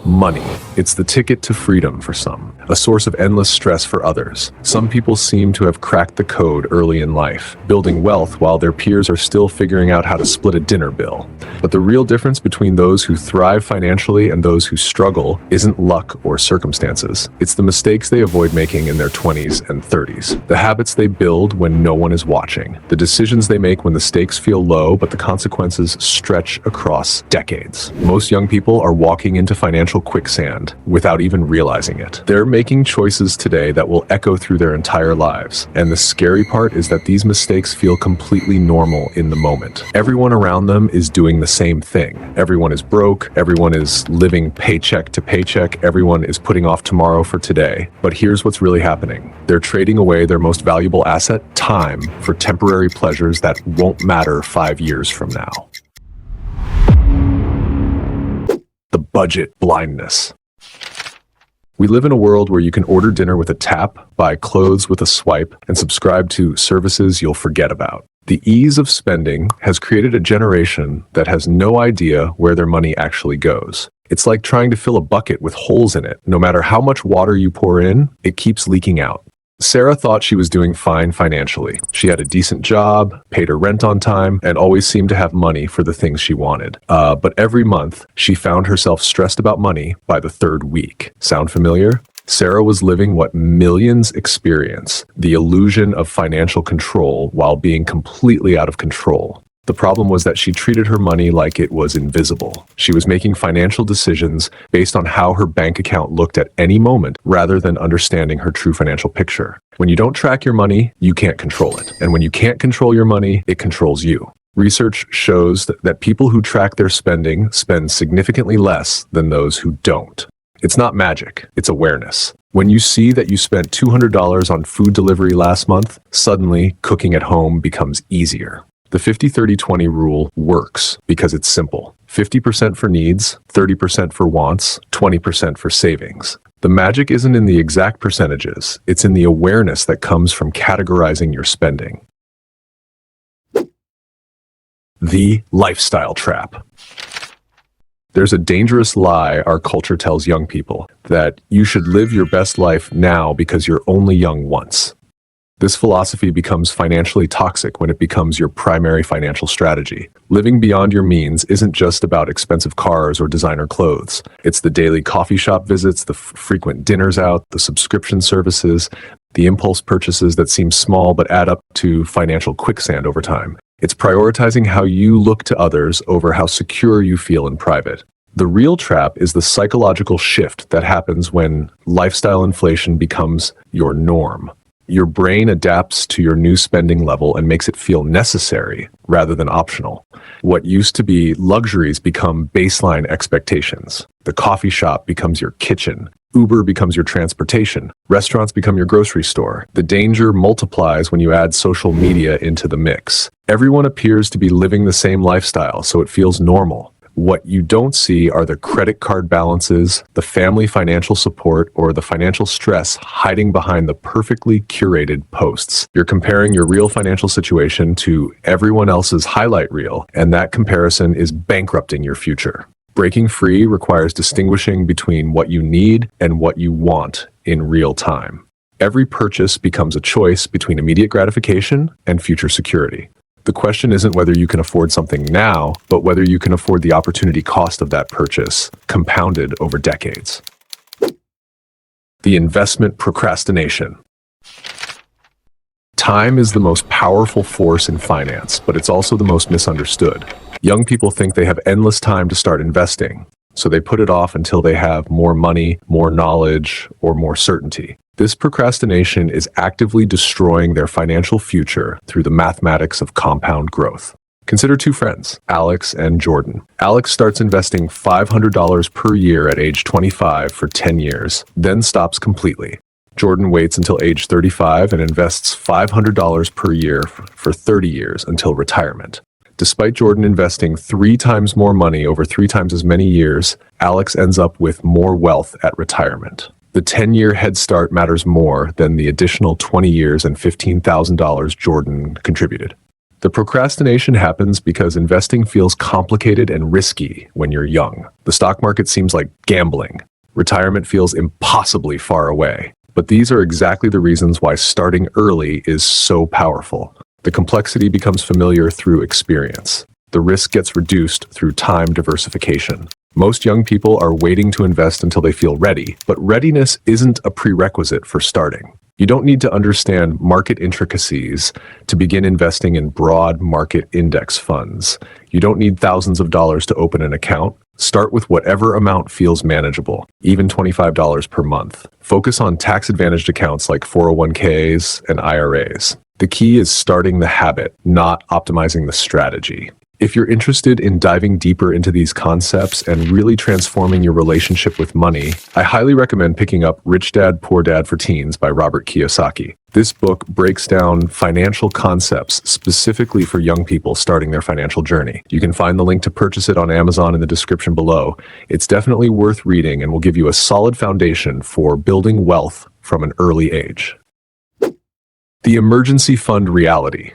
Money. It's the ticket to freedom for some, a source of endless stress for others. Some people seem to have cracked the code early in life, building wealth while their peers are still figuring out how to split a dinner bill. But the real difference between those who thrive financially and those who struggle isn't luck or circumstances. It's the mistakes they avoid making in their 20s and 30s, the habits they build when no one is watching, the decisions they make when the stakes feel low but the consequences stretch across decades. Most young people are walking into financial quicksand without even realizing it. They're making choices today that will echo through their entire lives. And the scary part is that these mistakes feel completely normal in the moment. Everyone around them is doing the same thing. Everyone is broke. Everyone is living paycheck to paycheck. Everyone is putting off tomorrow for today. But here's what's really happening. They're trading away their most valuable asset, time, for temporary pleasures that won't matter 5 years from now. The budget blindness. We live in a world where you can order dinner with a tap, buy clothes with a swipe, and subscribe to services you'll forget about. The ease of spending has created a generation that has no idea where their money actually goes. It's like trying to fill a bucket with holes in it. No matter how much water you pour in, it keeps leaking out. Sarah thought she was doing fine financially. She had a decent job, paid her rent on time, and always seemed to have money for the things she wanted. But every month, she found herself stressed about money by the third week. Sound familiar? Sarah was living what millions experience, the illusion of financial control while being completely out of control. The problem was that she treated her money like it was invisible. She was making financial decisions based on how her bank account looked at any moment rather than understanding her true financial picture. When you don't track your money, you can't control it. And when you can't control your money, it controls you. Research shows that people who track their spending spend significantly less than those who don't. It's not magic, it's awareness. When you see that you spent $200 on food delivery last month, suddenly cooking at home becomes easier. The 50-30-20 rule works because it's simple. 50% for needs, 30% for wants, 20% for savings. The magic isn't in the exact percentages, it's in the awareness that comes from categorizing your spending. The lifestyle trap. There's a dangerous lie our culture tells young people, that you should live your best life now because you're only young once. This philosophy becomes financially toxic when it becomes your primary financial strategy. Living beyond your means isn't just about expensive cars or designer clothes. It's the daily coffee shop visits, the frequent dinners out, the subscription services, the impulse purchases that seem small but add up to financial quicksand over time. It's prioritizing how you look to others over how secure you feel in private. The real trap is the psychological shift that happens when lifestyle inflation becomes your norm. Your brain adapts to your new spending level and makes it feel necessary rather than optional. What used to be luxuries become baseline expectations. The coffee shop becomes your kitchen. Uber becomes your transportation. Restaurants become your grocery store. The danger multiplies when you add social media into the mix. Everyone appears to be living the same lifestyle, so it feels normal. What you don't see are the credit card balances, the family financial support, or the financial stress hiding behind the perfectly curated posts. You're comparing your real financial situation to everyone else's highlight reel, and that comparison is bankrupting your future. Breaking free requires distinguishing between what you need and what you want in real time. Every purchase becomes a choice between immediate gratification and future security. The question isn't whether you can afford something now, but whether you can afford the opportunity cost of that purchase, compounded over decades. The investment procrastination. Time is the most powerful force in finance, but it's also the most misunderstood. Young people think they have endless time to start investing, so they put it off until they have more money, more knowledge, or more certainty. This procrastination is actively destroying their financial future through the mathematics of compound growth. Consider two friends, Alex and Jordan. Alex starts investing $500 per year at age 25 for 10 years, then stops completely. Jordan waits until age 35 and invests $500 per year for 30 years until retirement. Despite Jordan investing 3 times more money over 3 times as many years, Alex ends up with more wealth at retirement. The 10-year head start matters more than the additional 20 years and $15,000 Jordan contributed. The procrastination happens because investing feels complicated and risky when you're young. The stock market seems like gambling. Retirement feels impossibly far away. But these are exactly the reasons why starting early is so powerful. The complexity becomes familiar through experience. The risk gets reduced through time diversification. Most young people are waiting to invest until they feel ready, but readiness isn't a prerequisite for starting. You don't need to understand market intricacies to begin investing in broad market index funds. You don't need thousands of dollars to open an account. Start with whatever amount feels manageable, even $25 per month. Focus on tax-advantaged accounts like 401ks and IRAs. The key is starting the habit, not optimizing the strategy. If you're interested in diving deeper into these concepts and really transforming your relationship with money, I highly recommend picking up Rich Dad, Poor Dad for Teens by Robert Kiyosaki. This book breaks down financial concepts specifically for young people starting their financial journey. You can find the link to purchase it on Amazon in the description below. It's definitely worth reading and will give you a solid foundation for building wealth from an early age. The emergency fund reality.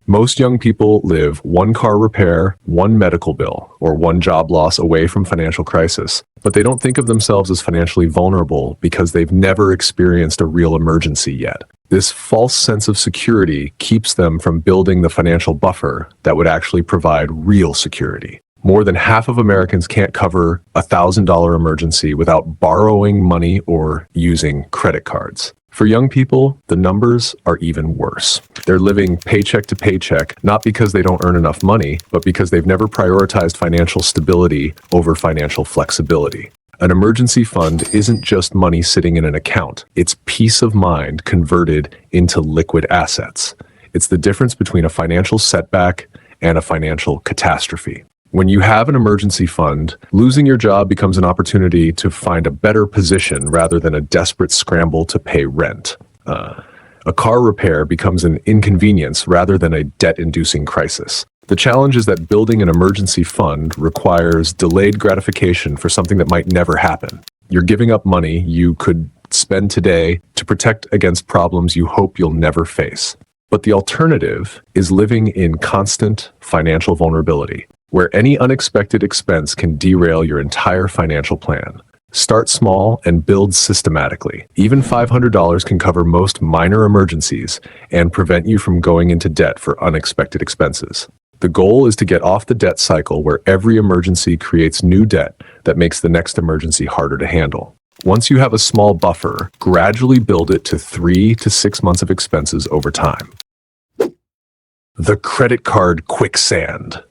Most young people live one car repair, one medical bill, or one job loss away from financial crisis, but they don't think of themselves as financially vulnerable because they've never experienced a real emergency yet. This false sense of security keeps them from building the financial buffer that would actually provide real security. More than half of Americans can't cover a $1,000 emergency without borrowing money or using credit cards. For young people, the numbers are even worse. They're living paycheck to paycheck, not because they don't earn enough money, but because they've never prioritized financial stability over financial flexibility. An emergency fund isn't just money sitting in an account. It's peace of mind converted into liquid assets. It's the difference between a financial setback and a financial catastrophe. When you have an emergency fund, losing your job becomes an opportunity to find a better position rather than a desperate scramble to pay rent. A car repair becomes an inconvenience rather than a debt-inducing crisis. The challenge is that building an emergency fund requires delayed gratification for something that might never happen. You're giving up money you could spend today to protect against problems you hope you'll never face. But the alternative is living in constant financial vulnerability, where any unexpected expense can derail your entire financial plan. Start small and build systematically. Even $500 can cover most minor emergencies and prevent you from going into debt for unexpected expenses. The goal is to get off the debt cycle where every emergency creates new debt that makes the next emergency harder to handle. Once you have a small buffer, gradually build it to 3 to 6 months of expenses over time. The credit card quicksand.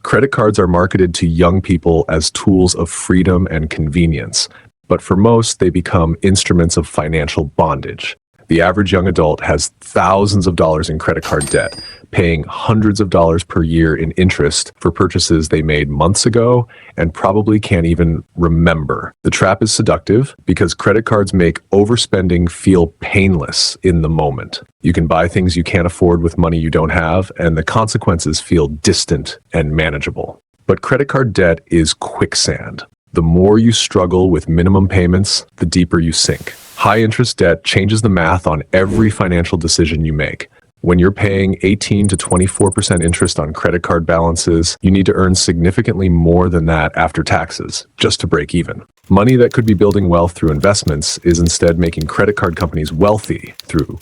Credit cards are marketed to young people as tools of freedom and convenience, but for most, they become instruments of financial bondage. The average young adult has thousands of dollars in credit card debt, paying hundreds of dollars per year in interest for purchases they made months ago and probably can't even remember. The trap is seductive because credit cards make overspending feel painless in the moment. You can buy things you can't afford with money you don't have, and the consequences feel distant and manageable. But credit card debt is quicksand. The more you struggle with minimum payments, the deeper you sink. High interest debt changes the math on every financial decision you make. When you're paying 18 to 24% interest on credit card balances, you need to earn significantly more than that after taxes, just to break even. Money that could be building wealth through investments is instead making credit card companies wealthy through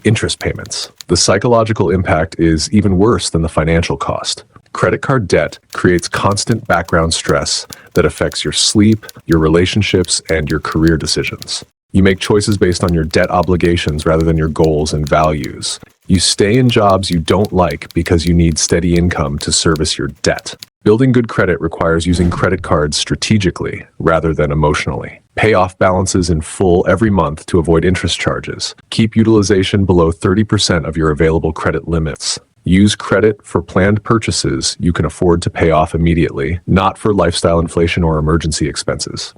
interest payments. The psychological impact is even worse than the financial cost. Credit card debt creates constant background stress that affects your sleep, your relationships, and your career decisions. You make choices based on your debt obligations rather than your goals and values. You stay in jobs you don't like because you need steady income to service your debt. Building good credit requires using credit cards strategically rather than emotionally. Pay off balances in full every month to avoid interest charges. Keep utilization below 30% of your available credit limits. Use credit for planned purchases you can afford to pay off immediately, not for lifestyle inflation or emergency expenses.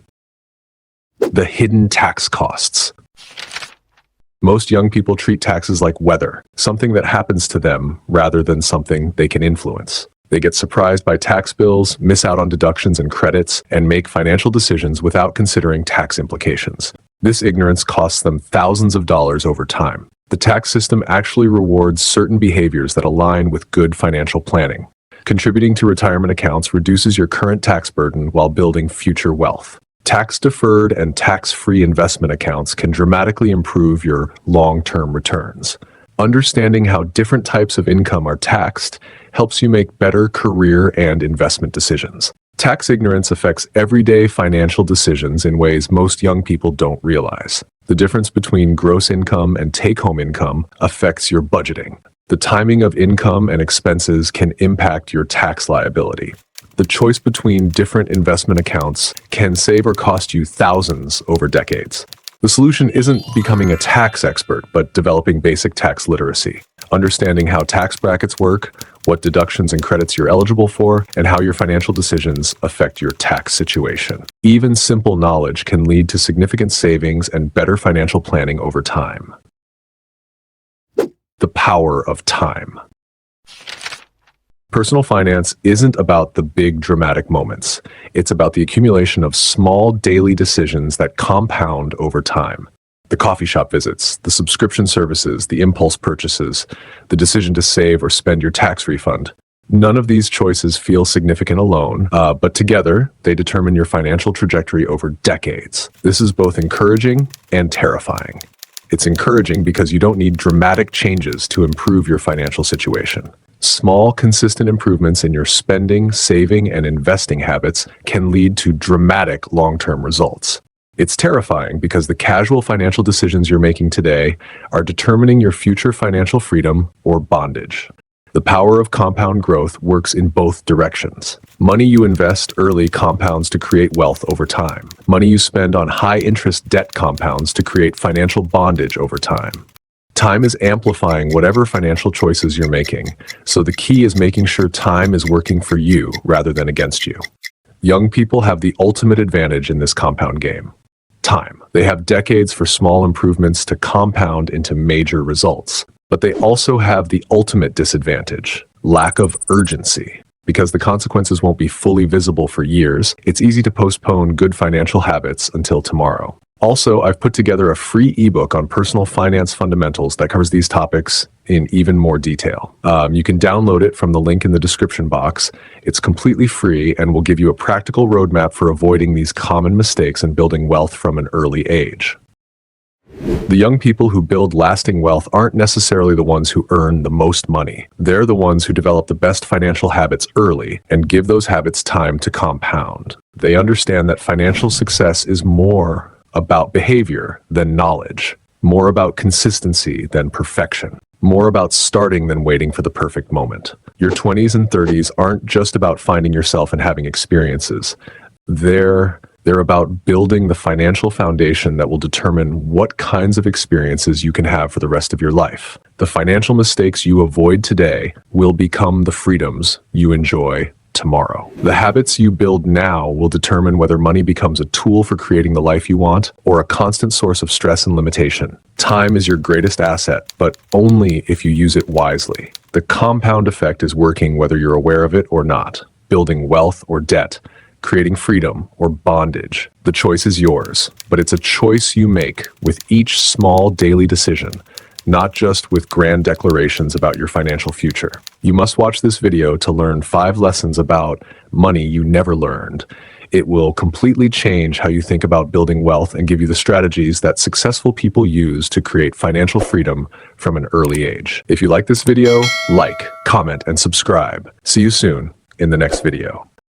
The hidden tax costs. Most young people treat taxes like weather, something that happens to them rather than something they can influence. They get surprised by tax bills, miss out on deductions and credits, and make financial decisions without considering tax implications. This ignorance costs them thousands of dollars over time. The tax system actually rewards certain behaviors that align with good financial planning. Contributing to retirement accounts reduces your current tax burden while building future wealth. Tax-deferred and tax-free investment accounts can dramatically improve your long-term returns. Understanding how different types of income are taxed helps you make better career and investment decisions. Tax ignorance affects everyday financial decisions in ways most young people don't realize. The difference between gross income and take-home income affects your budgeting. The timing of income and expenses can impact your tax liability. The choice between different investment accounts can save or cost you thousands over decades. The solution isn't becoming a tax expert, but developing basic tax literacy. Understanding how tax brackets work, what deductions and credits you're eligible for, and how your financial decisions affect your tax situation. Even simple knowledge can lead to significant savings and better financial planning over time. The power of time. Personal finance isn't about the big dramatic moments. It's about the accumulation of small daily decisions that compound over time. The coffee shop visits, the subscription services, the impulse purchases, the decision to save or spend your tax refund. None of these choices feel significant alone, but together they determine your financial trajectory over decades. This is both encouraging and terrifying. It's encouraging because you don't need dramatic changes to improve your financial situation. Small, consistent improvements in your spending, saving, and investing habits can lead to dramatic long-term results. It's terrifying because the casual financial decisions you're making today are determining your future financial freedom or bondage. The power of compound growth works in both directions. Money you invest early compounds to create wealth over time. Money you spend on high-interest debt compounds to create financial bondage over time. Time is amplifying whatever financial choices you're making, so the key is making sure time is working for you rather than against you. Young people have the ultimate advantage in this compound game. Time. They have decades for small improvements to compound into major results. But they also have the ultimate disadvantage, lack of urgency. Because the consequences won't be fully visible for years, it's easy to postpone good financial habits until tomorrow. Also, I've put together a free ebook on personal finance fundamentals that covers these topics in even more detail. You can download it from the link in the description box. It's completely free and will give you a practical roadmap for avoiding these common mistakes and building wealth from an early age. The young people who build lasting wealth aren't necessarily the ones who earn the most money. They're the ones who develop the best financial habits early and give those habits time to compound. They understand that financial success is more about behavior than knowledge, more about consistency than perfection, more about starting than waiting for the perfect moment. Your 20s and 30s aren't just about finding yourself and having experiences. They're about building the financial foundation that will determine what kinds of experiences you can have for the rest of your life. The financial mistakes you avoid today will become the freedoms you enjoy tomorrow. The habits you build now will determine whether money becomes a tool for creating the life you want or a constant source of stress and limitation. Time is your greatest asset, but only if you use it wisely. The compound effect is working whether you're aware of it or not, building wealth or debt, creating freedom or bondage. The choice is yours, but it's a choice you make with each small daily decision, not just with grand declarations about your financial future. You must watch this video to learn 5 lessons about money you never learned. It will completely change how you think about building wealth and give you the strategies that successful people use to create financial freedom from an early age. If you like this video, like, comment, and subscribe. See you soon in the next video.